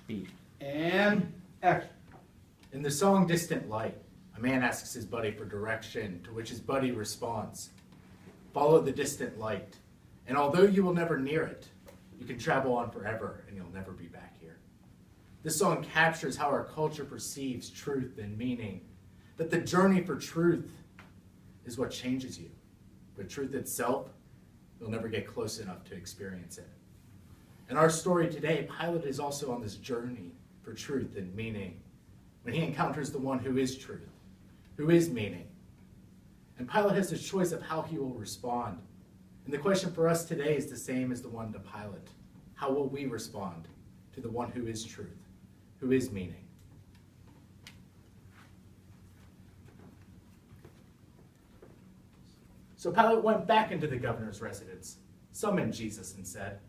Beat. And action. In the song Distant Light, a man asks his buddy for direction, to which his buddy responds, "Follow the distant light, and although you will never near it, you can travel on forever and you'll never be back here." This song captures how our culture perceives truth and meaning, that the journey for truth is what changes you, but truth itself, you'll never get close enough to experience it. In our story today, Pilate is also on this journey for truth and meaning when he encounters the one who is truth, who is meaning. And Pilate has a choice of how he will respond. And the question for us today is the same as the one to Pilate. How will we respond to the one who is truth, who is meaning? So Pilate went back into the governor's residence, summoned Jesus, and said,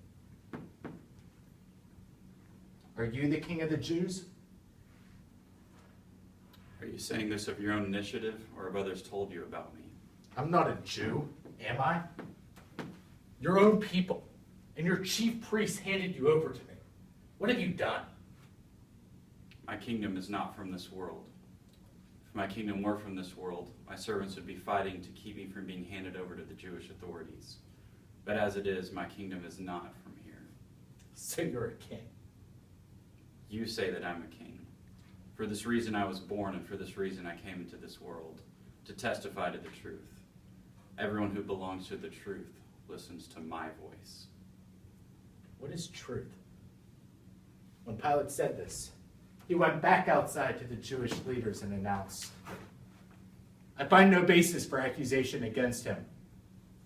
"Are you the king of the Jews?" Are you saying this of your own initiative, or have others told you about me? I'm not a Jew, am I? Your own people and your chief priests handed you over to me. What have you done? My kingdom is not from this world. If my kingdom were from this world, my servants would be fighting to keep me from being handed over to the Jewish authorities. But as it is, my kingdom is not from here. So you're a king. You say that I'm a king. For this reason I was born, and for this reason I came into this world, to testify to the truth. Everyone who belongs to the truth listens to my voice. What is truth? When Pilate said this, he went back outside to the Jewish leaders and announced, "I find no basis for accusation against him,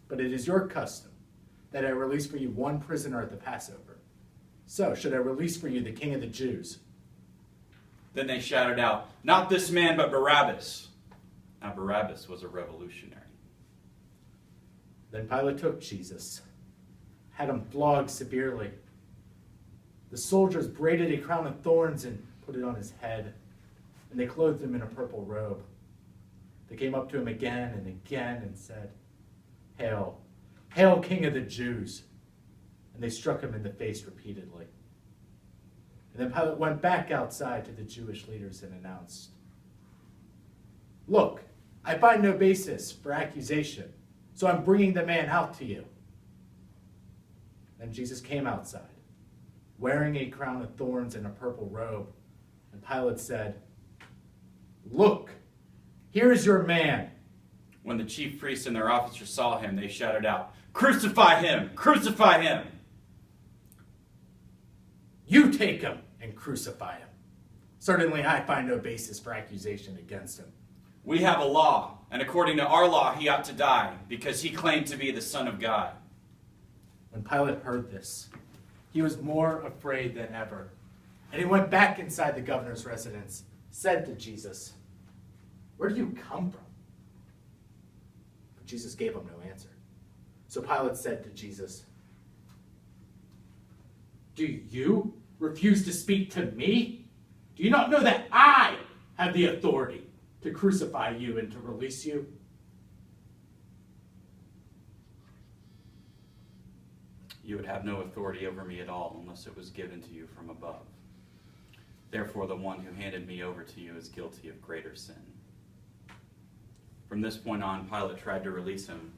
but it is your custom that I release for you one prisoner at the Passover. So should I release for you the king of the Jews?" Then they shouted out, "Not this man, but Barabbas." Now Barabbas was a revolutionary. Then Pilate took Jesus, had him flogged severely. The soldiers braided a crown of thorns and put it on his head, and they clothed him in a purple robe. They came up to him again and again and said, "Hail, hail, King of the Jews!" And they struck him in the face repeatedly. And then Pilate went back outside to the Jewish leaders and announced, "Look, I find no basis for accusation, so I'm bringing the man out to you." Then Jesus came outside, wearing a crown of thorns and a purple robe. And Pilate said, "Look, here is your man." When the chief priests and their officers saw him, they shouted out, "Crucify him! Crucify him!" "You take him and crucify him. Certainly I find no basis for accusation against him." We have a law, and according to our law he ought to die, because he claimed to be the Son of God. When Pilate heard this, he was more afraid than ever. And he went back inside the governor's residence, said to Jesus, "Where do you come from?" But Jesus gave him no answer. So Pilate said to Jesus, "Do you refuse to speak to me? Do you not know that I have the authority to crucify you and to release you?" You would have no authority over me at all unless it was given to you from above. Therefore, the one who handed me over to you is guilty of greater sin. From this point on, Pilate tried to release him.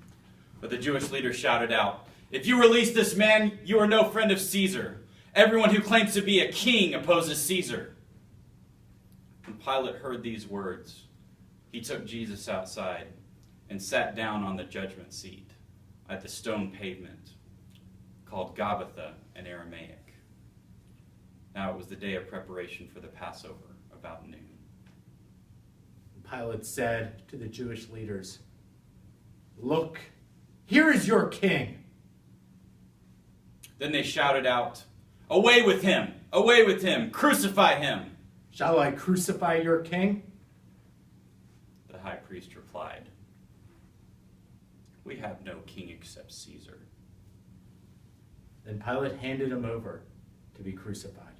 But the Jewish leaders shouted out, "If you release this man, you are no friend of Caesar. Everyone who claims to be a king opposes Caesar." When Pilate heard these words, he took Jesus outside and sat down on the judgment seat at the stone pavement called Gabbatha in Aramaic. Now it was the day of preparation for the Passover, about noon. Pilate said to the Jewish leaders, "Look, here is your king." Then they shouted out, "Away with him! Away with him! Crucify him!" "Shall I crucify your king?" The high priest replied, "We have no king except Caesar." Then Pilate handed him over to be crucified.